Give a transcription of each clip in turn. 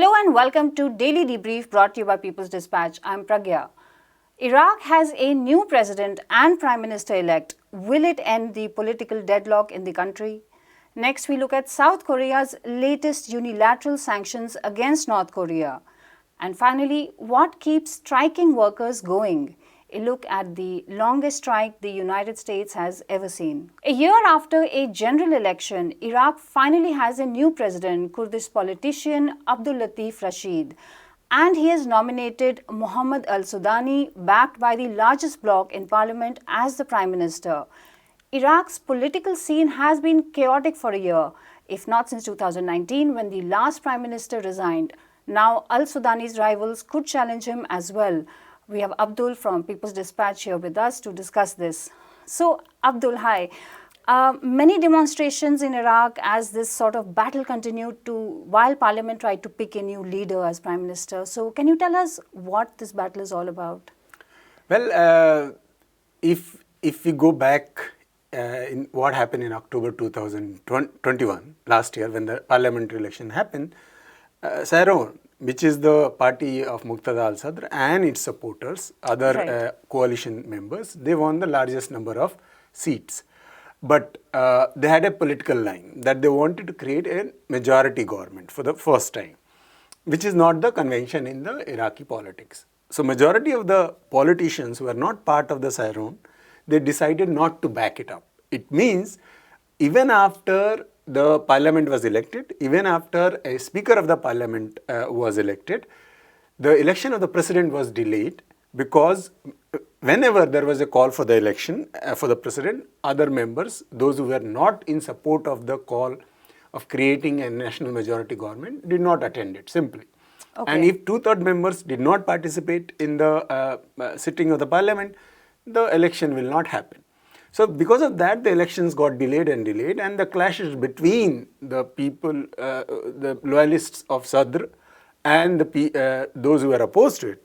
Hello and welcome to Daily Debrief brought to you by People's Dispatch. I'm Pragya. Iraq has a new president and prime minister elect. Will it end the political deadlock in the country? Next, we look at South Korea's latest unilateral sanctions against North Korea. And finally, what keeps striking workers going? A look at the longest strike the United States has ever seen. A year after a general election, Iraq finally has a new president, Kurdish politician Abdul Latif Rashid, and he has nominated Mohammed al-Sudani, backed by the largest bloc in parliament, as the prime minister. Iraq's political scene has been chaotic for a year, if not since 2019 when the last prime minister resigned. Now al-Sudani's rivals could challenge him as well. We have Abdul from People's Dispatch here with us to discuss this. So, Abdul, hi. Many demonstrations in Iraq as this sort of battle continued while Parliament tried to pick a new leader as Prime Minister. So, can you tell us what this battle is all about? Well, if we go back in what happened in October 2021, last year, when the parliamentary election happened, Sahrawan, which is the party of Muqtada al-Sadr and its supporters, other coalition members, they won the largest number of seats. But they had a political line that they wanted to create a majority government for the first time, which is not the convention in the Iraqi politics. So majority of the politicians who are not part of the Sahrawan, they decided not to back it up. It means even after the parliament was elected, even after a speaker of the parliament was elected, the election of the president was delayed because whenever there was a call for the election for the president, other members, those who were not in support of the call of creating a national majority government, did not attend it, simply. Okay. And if two-thirds members did not participate in the sitting of the parliament, the election will not happen. So because of that, the elections got delayed, and the clashes between the people, the loyalists of Sadr and those who were opposed to it,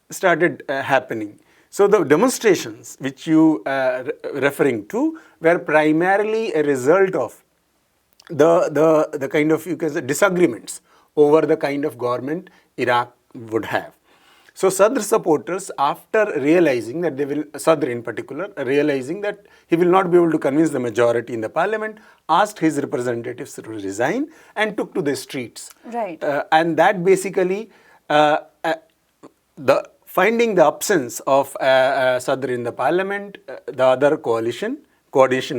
started happening. So the demonstrations which you are referring to were primarily a result of the kind of, you can say, disagreements over the kind of government Iraq would have. So Sadr supporters, after realizing that Sadr in particular, realizing that he will not be able to convince the majority in the parliament, asked his representatives to resign and took to the streets. Right. And that basically, finding the absence of Sadr in the parliament, the other coalition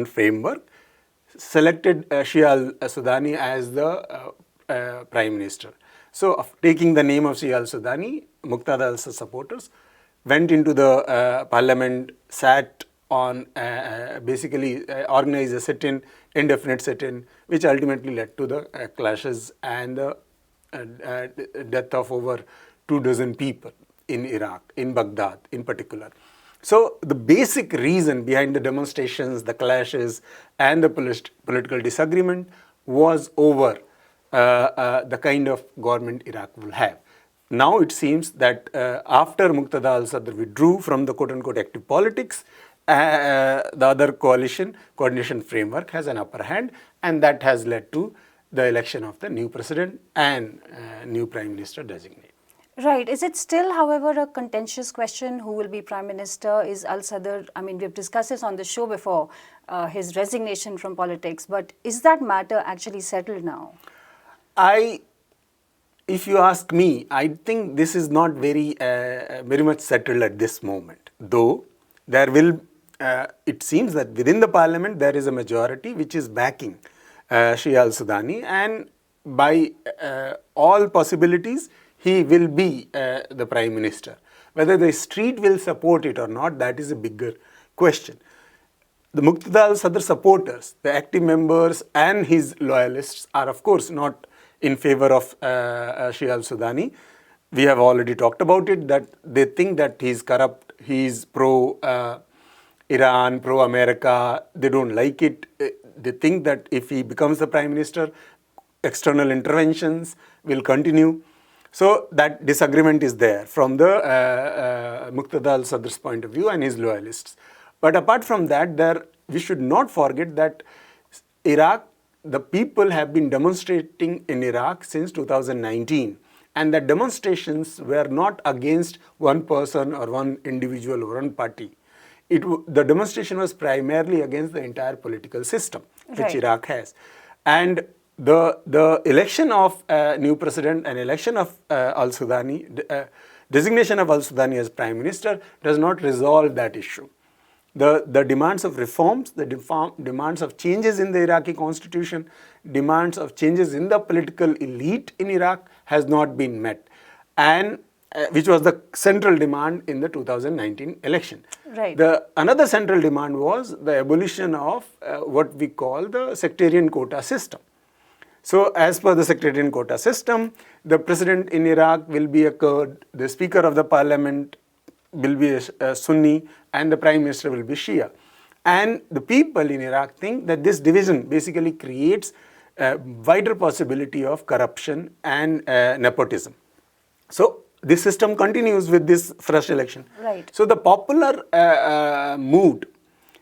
framework, selected Shia al-Sudani as the prime minister. So, taking the name of Shia al-Sudani, Muqtada al-Sadr supporters went into the parliament, sat on, basically organized a sit-in, indefinite sit-in, which ultimately led to the clashes and the death of over 24 people in Iraq, in Baghdad in particular. So, the basic reason behind the demonstrations, the clashes and the political disagreement was over the kind of government Iraq will have. Now it seems that after Muqtada al-Sadr withdrew from the quote-unquote active politics, the other coordination framework has an upper hand, and that has led to the election of the new president and new prime minister designate. Right. Is it still, however, a contentious question who will be prime minister? Is al-Sadr, I mean, we've discussed this on the show before, his resignation from politics, but is that matter actually settled now? If you ask me, I think this is not very much settled at this moment. Though there will, it seems that within the parliament there is a majority which is backing Shia al-Sudani, and by all possibilities he will be the prime minister. Whether the street will support it or not, that is a bigger question. The Muqtada al-Sadr supporters, the active members and his loyalists are of course not in favor of Shia al-Sudani. We have already talked about it, that they think that he's corrupt, he's pro-Iran, pro-America, they don't like it. They think that if he becomes the prime minister, external interventions will continue. So that disagreement is there from the Muqtada al-Sadr's point of view and his loyalists. But apart from that, we should not forget that Iraq the people have been demonstrating in Iraq since 2019, and the demonstrations were not against one person or one individual or one party. The demonstration was primarily against the entire political system which Right. Iraq has. And the election of new president and election of al-Sudani, designation of al-Sudani as prime minister does not resolve that issue. The demands of reforms, the demands of changes in the Iraqi constitution, demands of changes in the political elite in Iraq has not been met, and which was the central demand in the 2019 election. Right. Another central demand was the abolition of what we call the sectarian quota system. So, as per the sectarian quota system, the president in Iraq will be a Kurd, the speaker of the parliament will be a Sunni, and the prime minister will be Shia. And the people in Iraq think that this division basically creates a wider possibility of corruption and nepotism. So, this system continues with this fresh election. Right. So, the popular mood,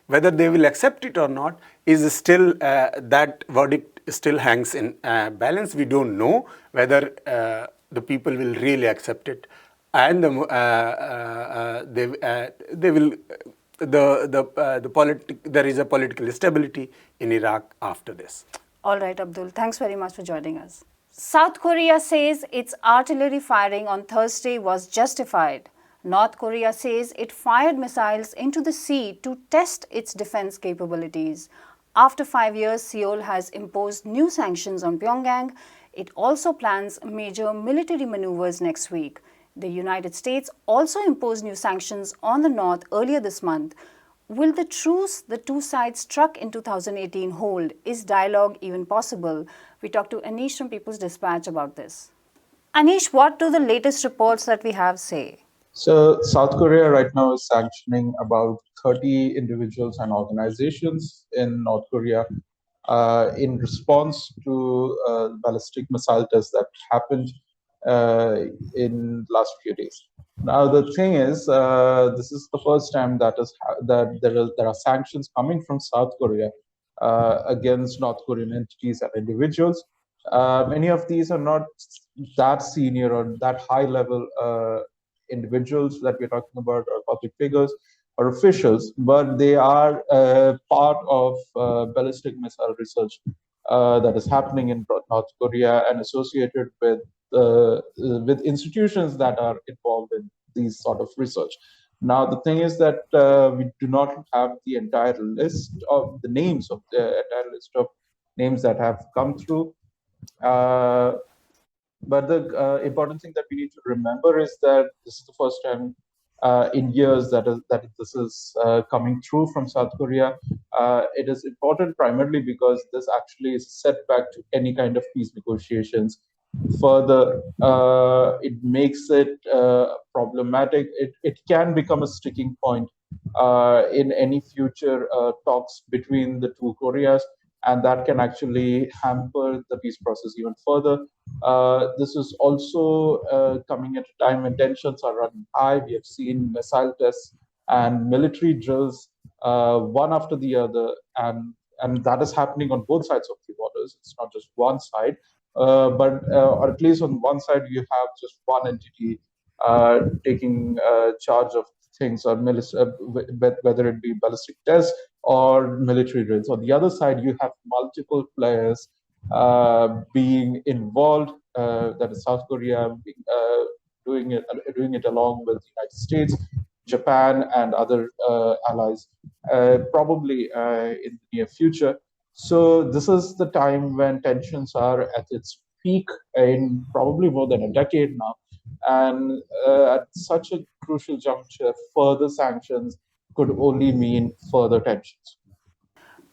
whether they will accept it or not, is still that verdict still hangs in balance. We don't know whether the people will really accept it, and they will. There is a political stability in Iraq after this. All right, Abdul. Thanks very much for joining us. South Korea says its artillery firing on Thursday was justified. North Korea says it fired missiles into the sea to test its defense capabilities. After 5 years, Seoul has imposed new sanctions on Pyongyang. It also plans major military maneuvers next week. The United States also imposed new sanctions on the North earlier this month. Will the truce the two sides struck in 2018 hold? Is dialogue even possible? We talked to Anish from People's Dispatch about this. Anish, what do the latest reports that we have say? So South Korea right now is sanctioning about 30 individuals and organizations in North Korea in response to ballistic missile tests that happened in last few days. Now the thing is, this is the first time that there are sanctions coming from South Korea against North Korean entities and individuals. Many of these are not that senior or that high level individuals that we're talking about, or public figures or officials, but they are part of ballistic missile research that is happening in North Korea and associated with institutions that are involved in these sort of research. Now, the thing is that we do not have the entire list of the names of the entire list of names that have come through. But the important thing that we need to remember is that this is the first time in years that this is coming through from South Korea. It is important primarily because this actually is a setback to any kind of peace negotiations. Further, it makes it problematic. It can become a sticking point in any future talks between the two Koreas, and that can actually hamper the peace process even further. This is also coming at a time when tensions are running high. We have seen missile tests and military drills one after the other, and that is happening on both sides of the borders. It's not just one side, or at least on one side you have just one entity taking charge of things, or whether it be ballistic tests or military drills. On the other side, you have multiple players being involved. That is South Korea doing it along with the United States, Japan, and other allies, probably in the near future. So this is the time when tensions are at its peak in probably more than a decade now. And at such a crucial juncture, further sanctions could only mean further tensions.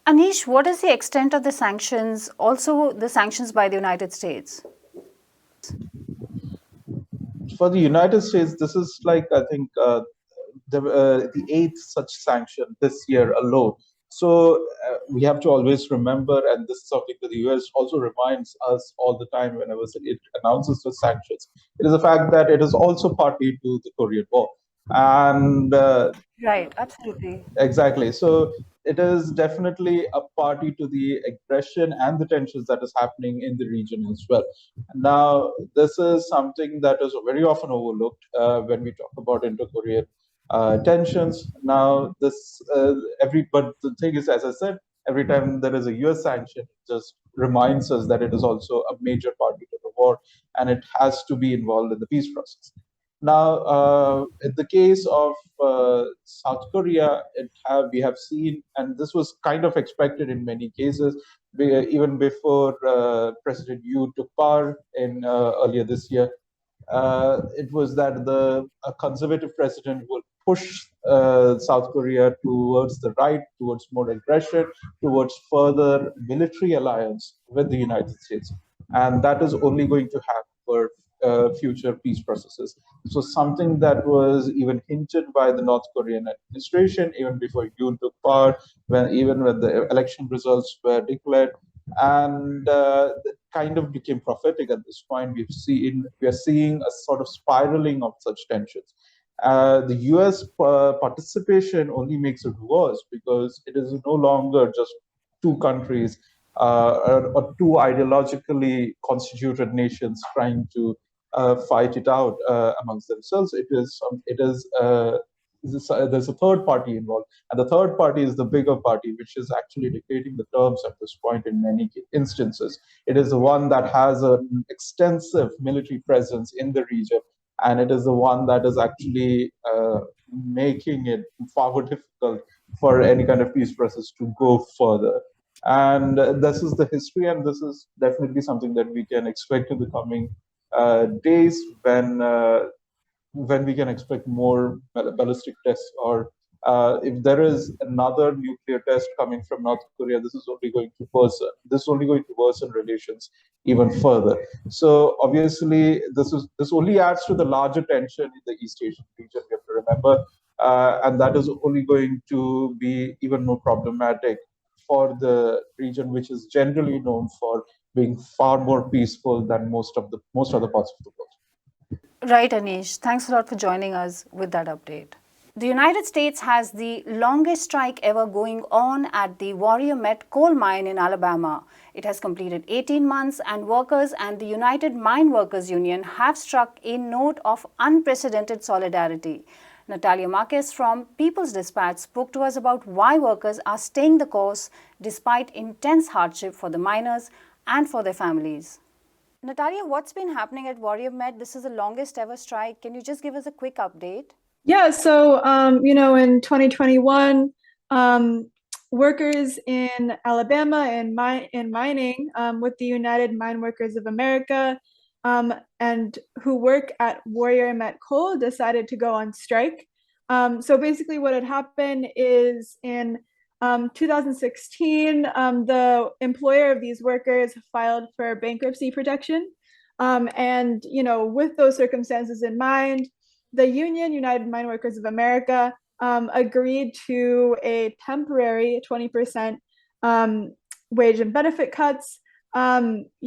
Anish, what is the extent of the sanctions, also the sanctions by the United States? For the United States, this is like, I think, the eighth such sanction this year alone. So we have to always remember, and this is something that the US also reminds us all the time whenever it announces the sanctions, it is the fact that it is also partly to the Korean War. And Right, absolutely. exactly. So it is definitely a party to the aggression and the tensions that is happening in the region as well. Now, this is something that is very often overlooked when we talk about inter-Korean tensions. Now, but the thing is, as I said, every time there is a US sanction, it just reminds us that it is also a major party to the war, and it has to be involved in the peace process. Now, in the case of South Korea, we have seen, and this was kind of expected in many cases, even before President Yu took power in earlier this year. It was that a conservative president will push South Korea towards the right, towards more aggression, towards further military alliance with the United States, and that is only going to happen for future peace processes. So something that was even hinted by the North Korean administration even before Yoon took power, even when the election results were declared, and it kind of became prophetic at this point. We are seeing a sort of spiraling of such tensions. The U.S. Participation only makes it worse because it is no longer just two countries or two ideologically constituted nations trying to fight it out amongst themselves. There's a third party involved, and the third party is the bigger party, which is actually dictating the terms at this point in many instances. It is the one that has an extensive military presence in the region, and it is the one that is actually making it far more difficult for any kind of peace process to go further. And this is the history, and this is definitely something that we can expect in the coming days when we can expect more ballistic tests, or if there is another nuclear test coming from North Korea, this is only going to worsen. This is only going to worsen relations even further. So obviously, this only adds to the larger tension in the East Asian region. We have to remember, and that is only going to be even more problematic for the region, which is generally known for being far more peaceful than most other parts of the world. Right, Anish. Thanks a lot for joining us with that update. The United States has the longest strike ever going on at the Warrior Met coal mine in Alabama. It has completed 18 months, and workers and the United Mine Workers Union have struck a note of unprecedented solidarity. Natalia Marquez from People's Dispatch spoke to us about why workers are staying the course despite intense hardship for the miners and for their families. Natalia, what's been happening at Warrior Met? This is the longest ever strike. Can you just give us a quick update? Yeah, so in 2021, workers in Alabama in mining with the United Mine Workers of America and who work at Warrior Met Coal decided to go on strike. So basically, what had happened is in 2016, the employer of these workers filed for bankruptcy protection, and with those circumstances in mind, the union, United Mine Workers of America, agreed to a temporary 20% wage and benefit cuts,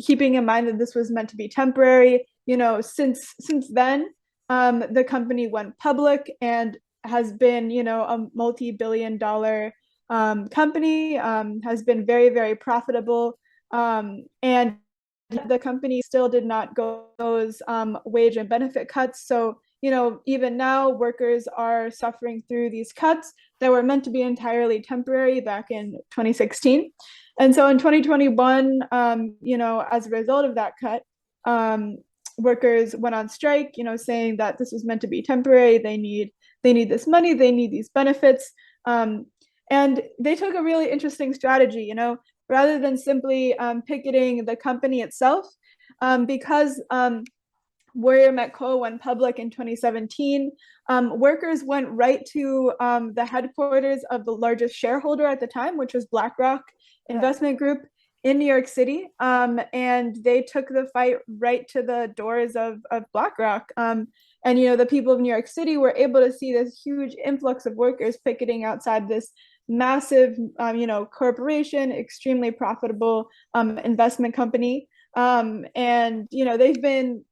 keeping in mind that this was meant to be temporary. Since then, the company went public and has been, a multi-billion-dollar company, has been very, very profitable, and the company still did not go those wage and benefit cuts. So even now, workers are suffering through these cuts that were meant to be entirely temporary back in 2016. And so in 2021, as a result of that cut, workers went on strike, saying that this was meant to be temporary. They need this money, they need these benefits. And they took a really interesting strategy, rather than simply picketing the company itself, because Warrior Met Coal went public in 2017. Workers went right to the headquarters of the largest shareholder at the time, which was BlackRock Investment Group in New York City. And they took the fight right to the doors of BlackRock. And, the people of New York City were able to see this huge influx of workers picketing outside this massive, corporation, extremely profitable investment company. And they've been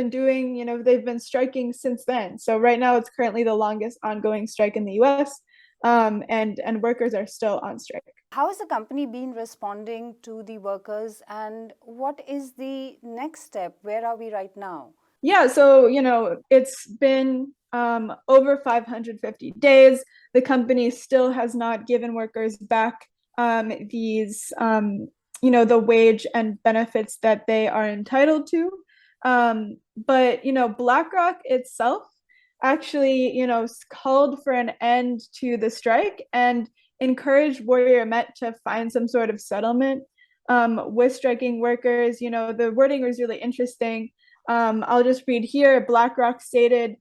doing, they've been striking since then. So right now it's currently the longest ongoing strike in the US, and workers are still on strike. How has the company been responding to the workers, and what is the next step? Where are we right now? Yeah, so it's been over 550 days. The company still has not given workers back these the wage and benefits that they are entitled to. But BlackRock itself actually called for an end to the strike and encouraged Warrior Met to find some sort of settlement with striking workers. The wording was really interesting. I'll just read here. BlackRock stated,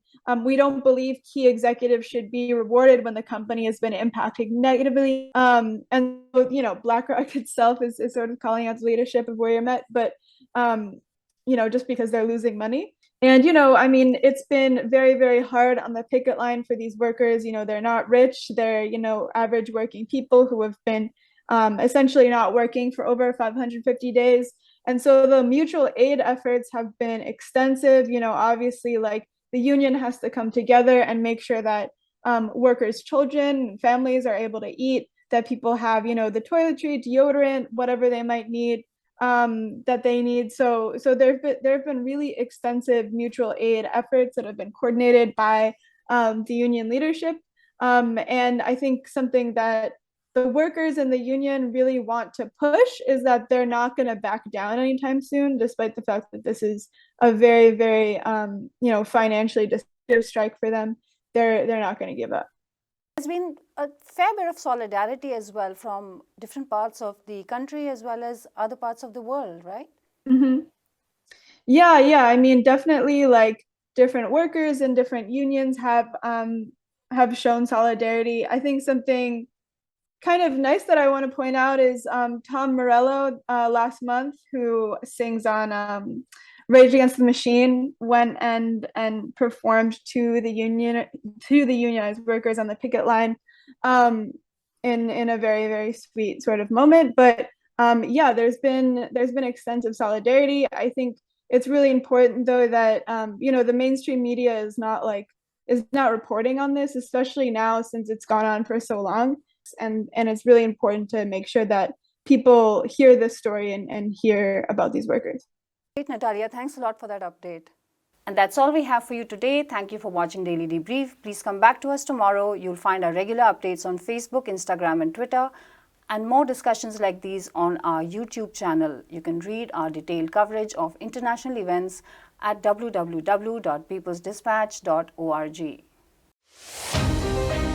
"We don't believe key executives should be rewarded when the company has been impacted negatively." And BlackRock itself is sort of calling out the leadership of Warrior Met, but just because they're losing money. And it's been very, very hard on the picket line for these workers. They're not rich. They're average working people who have been essentially not working for over 550 days. And so the mutual aid efforts have been extensive. Obviously, like, the union has to come together and make sure that workers' children, families are able to eat, that people have, the toiletry, deodorant, whatever they might need, that they need. So there have been really extensive mutual aid efforts that have been coordinated by the union leadership. And I think something that the workers and the union really want to push is that they're not going to back down anytime soon, despite the fact that this is a very, very financially destructive strike for them. They're not going to give up. There's been a fair bit of solidarity as well from different parts of the country as well as other parts of the world, right? Mm-hmm. Yeah. I mean, definitely, like, different workers and different unions have shown solidarity. I think something kind of nice that I want to point out is Tom Morello last month, who sings on Rage Against the Machine, went and performed to the unionized workers on the picket line in a very, very sweet sort of moment. But yeah, there's been extensive solidarity. I think it's really important, though, that the mainstream media is not reporting on this, especially now since it's gone on for so long. And it's really important to make sure that people hear this story and hear about these workers. Great, Natalia. Thanks a lot for that update. And that's all we have for you today. Thank you for watching Daily Debrief. Please come back to us tomorrow. You'll find our regular updates on Facebook, Instagram, and Twitter, and more discussions like these on our YouTube channel. You can read our detailed coverage of international events at www.peoplesdispatch.org.